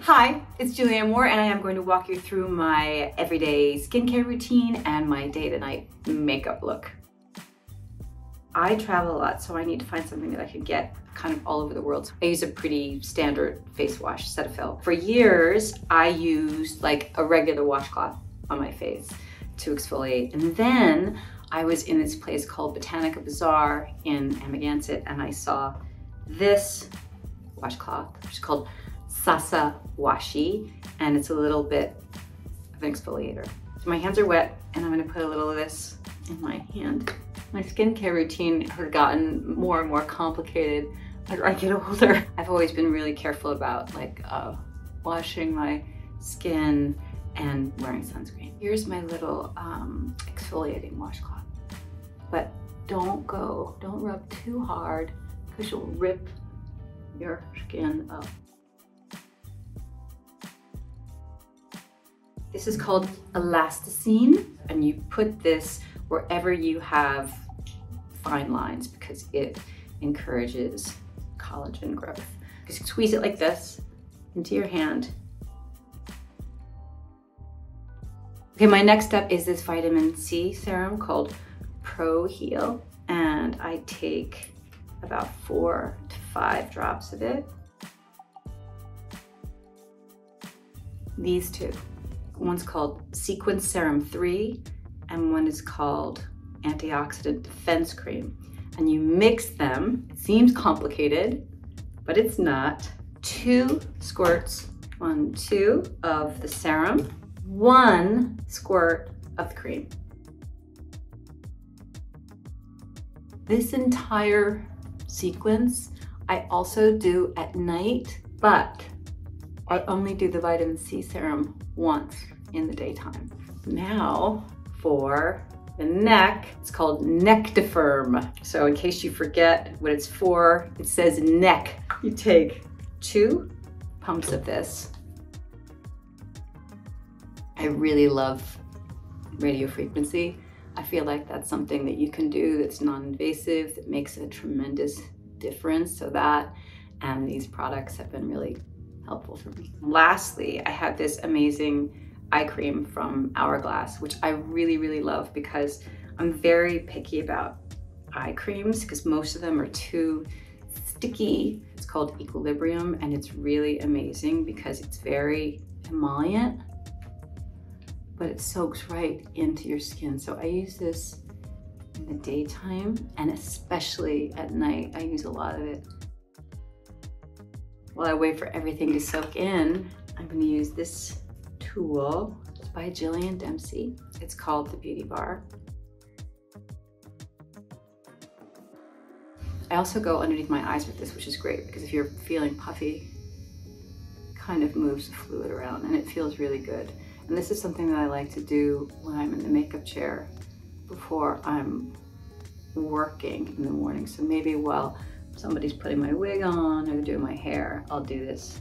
Hi, it's Julianne Moore, and I am going to walk you through my everyday skincare routine and my day-to-night makeup look. I travel a lot, so I need to find something that I can get kind of all over the world. I use a pretty standard face wash, Cetaphil. For years, I used like a regular washcloth on my face to exfoliate. And then I was in this place called Botanica Bazaar in Amagansett, and I saw this washcloth, which is called Sasa Washi, and it's a little bit of an exfoliator. So my hands are wet, and I'm gonna put a little of this in my hand. My skincare routine has gotten more and more complicated as I get older. I've always been really careful about washing my skin and wearing sunscreen. Here's my little exfoliating washcloth. But don't rub too hard because you'll rip your skin up. This is called elasticine, and you put this wherever you have fine lines because it encourages collagen growth. Just squeeze it like this into your hand. Okay, my next step is this vitamin C serum called Pro Heal, and I take about 4 to 5 drops of it. These two. One's called Sequence Serum 3, and one is called Antioxidant Defense Cream. And you mix them. It seems complicated, but it's not. 2 squirts, 1, 2 of the serum, 1 squirt of the cream. This entire sequence I also do at night, but I only do the vitamin C serum once in the daytime. Now for the neck, it's called Nectifirm. So in case you forget what it's for, it says neck. You take 2 pumps of this. I really love radio frequency. I feel like that's something that you can do that's non-invasive, that makes a tremendous difference. So that and these products have been really helpful for me. Lastly, I have this amazing eye cream from Hourglass, which I really, really love because I'm very picky about eye creams because most of them are too sticky. It's called Equilibrium, and it's really amazing because it's very emollient, but it soaks right into your skin. So I use this in the daytime, and especially at night, I use a lot of it. While I wait for everything to soak in, I'm gonna use this tool. It's by Gillian Dempsey. It's called the Beauty Bar. I also go underneath my eyes with this, which is great because if you're feeling puffy, it kind of moves the fluid around and it feels really good. And this is something that I like to do when I'm in the makeup chair before I'm working in the morning. So maybe while somebody's putting my wig on or doing my hair, I'll do this.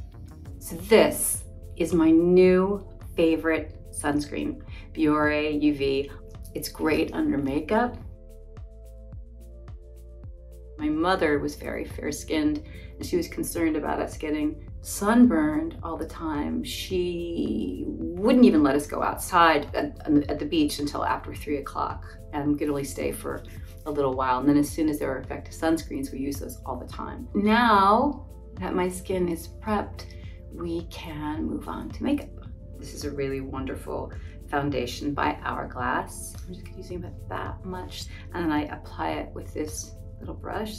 So this is my new favorite sunscreen, Biore UV. It's great under makeup. My mother was very fair-skinned, and she was concerned about us getting sunburned all the time. She wouldn't even let us go outside at the beach until after 3 o'clock, and we could only stay for a little while. And then as soon as there were effective sunscreens, we use those all the time. Now that my skin is prepped, we can move on to makeup. This is a really wonderful foundation by Hourglass. I'm just using about that much, and then I apply it with this little brush.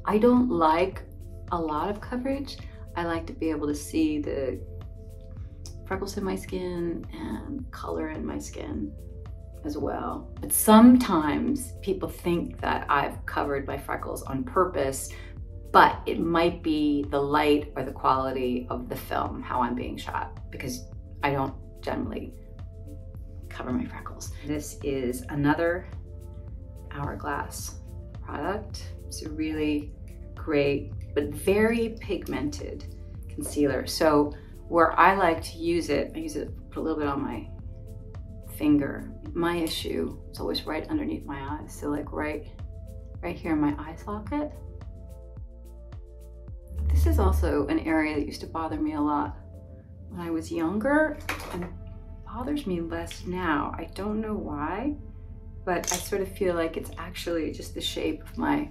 I don't like a lot of coverage. I like to be able to see the freckles in my skin and color in my skin as well. But sometimes people think that I've covered my freckles on purpose, but it might be the light or the quality of the film, how I'm being shot, because I don't generally cover my freckles. This is another Hourglass product. It's a really great, but very pigmented concealer. So where I like to use it, I use it, put a little bit on my finger. My issue is always right underneath my eyes. So like right right here in my eye socket. This is also an area that used to bother me a lot when I was younger, and bothers me less now. I don't know why, but I sort of feel like it's actually just the shape of my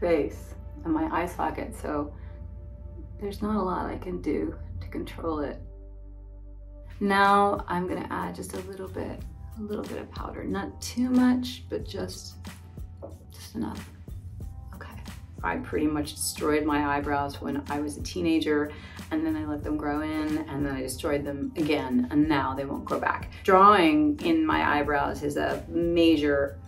face and my eye socket, so there's not a lot I can do to control it. Now I'm gonna add just a little bit of powder. Not too much, but just enough. Okay. I pretty much destroyed my eyebrows when I was a teenager, and then I let them grow in, and then I destroyed them again, and now they won't grow back. Drawing in my eyebrows is a major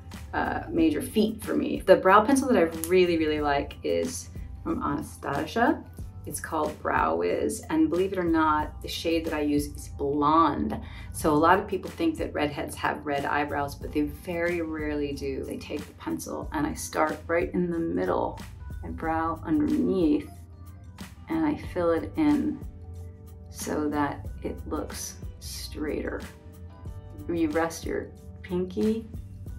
feat for me. The brow pencil that I really like is from Anastasia. It's called Brow Wiz, and believe it or not, the shade that I use is blonde. So a lot of people think that redheads have red eyebrows, but they very rarely do. They take the pencil and I start right in the middle, my brow underneath, and I fill it in so that it looks straighter. You rest your pinky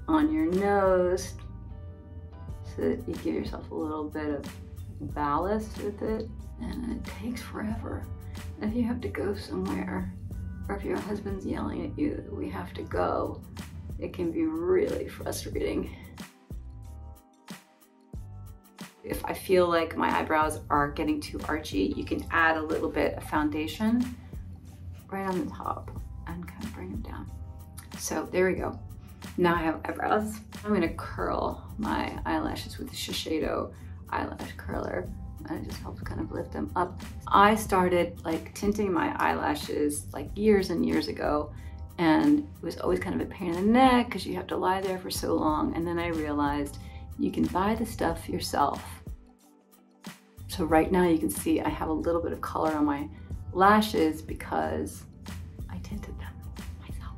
on your nose so that you give yourself a little bit of ballast with it. And it takes forever. If you have to go somewhere, or if your husband's yelling at you that we have to go, it can be really frustrating. If I feel like my eyebrows are getting too archy, you can add a little bit of foundation right on the top and kind of bring them down. So there we go. Now I have eyebrows. I'm gonna curl my eyelashes with the Shiseido eyelash curler. And it just helps kind of lift them up. I started like tinting my eyelashes like years and years ago, and it was always kind of a pain in the neck because you have to lie there for so long. And then I realized you can buy the stuff yourself. So right now you can see I have a little bit of color on my lashes because I tinted them myself.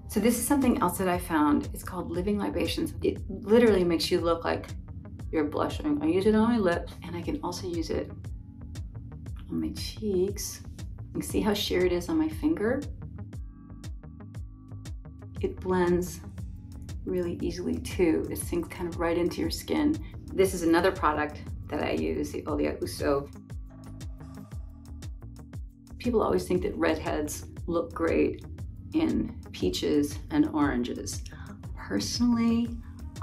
So this is something else that I found. It's called Living Libations. It literally makes you look like you're blushing. I use it on my lips, and I can also use it on my cheeks. You can see how sheer it is on my finger. It blends really easily too. It sinks kind of right into your skin. This is another product that I use, the Olea Uso. People always think that redheads look great in peaches and oranges. Personally,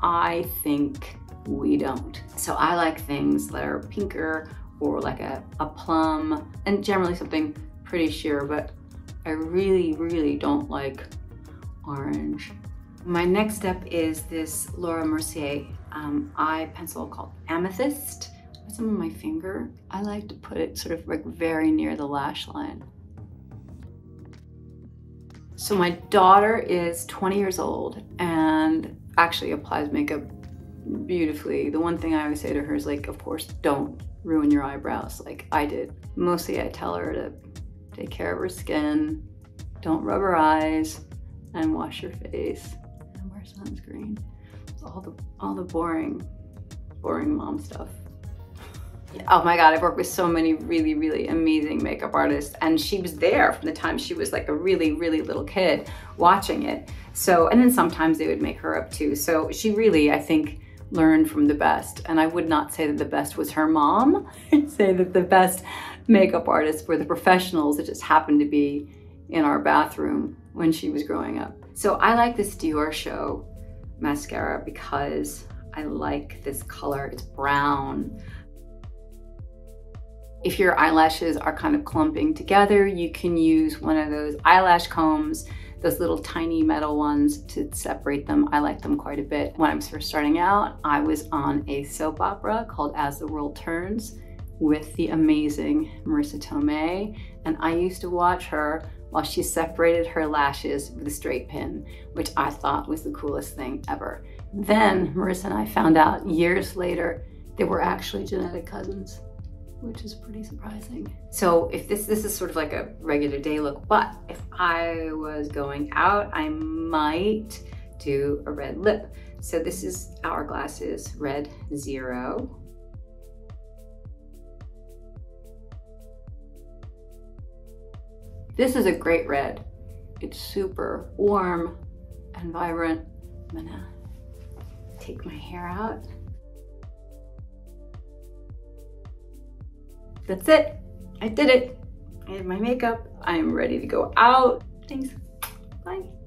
I think we don't. So I like things that are pinker or like a plum, and generally something pretty sheer, but I really don't like orange. My next step is this Laura Mercier eye pencil called Amethyst. Put some on my finger. I like to put it sort of like very near the lash line. So my daughter is 20 years old and actually applies makeup beautifully. The one thing I always say to her is like, of course, don't ruin your eyebrows like I did. Mostly I tell her to take care of her skin, don't rub her eyes, and wash your face, and wear sunscreen. It's all the boring mom stuff. Oh my God, I've worked with so many really amazing makeup artists, and she was there from the time she was like a really little kid watching it. So, and then sometimes they would make her up too. So she really, I think, learned from the best. And I would not say that the best was her mom. I'd say that the best makeup artists were the professionals that just happened to be in our bathroom when she was growing up. So I like this Dior Show mascara because I like this color. It's brown. If your eyelashes are kind of clumping together, you can use one of those eyelash combs, those little tiny metal ones, to separate them. I like them quite a bit. When I was first starting out, I was on a soap opera called As the World Turns with the amazing Marisa Tomei, and I used to watch her while she separated her lashes with a straight pin, which I thought was the coolest thing ever. Then Marisa and I found out years later they were actually genetic cousins, which is pretty surprising. So if this is sort of like a regular day look, but if I was going out, I might do a red lip. So this is Hourglass's Red Zero. This is a great red. It's super warm and vibrant. I'm gonna take my hair out. That's it. I did it. I have my makeup. I'm ready to go out. Thanks. Bye.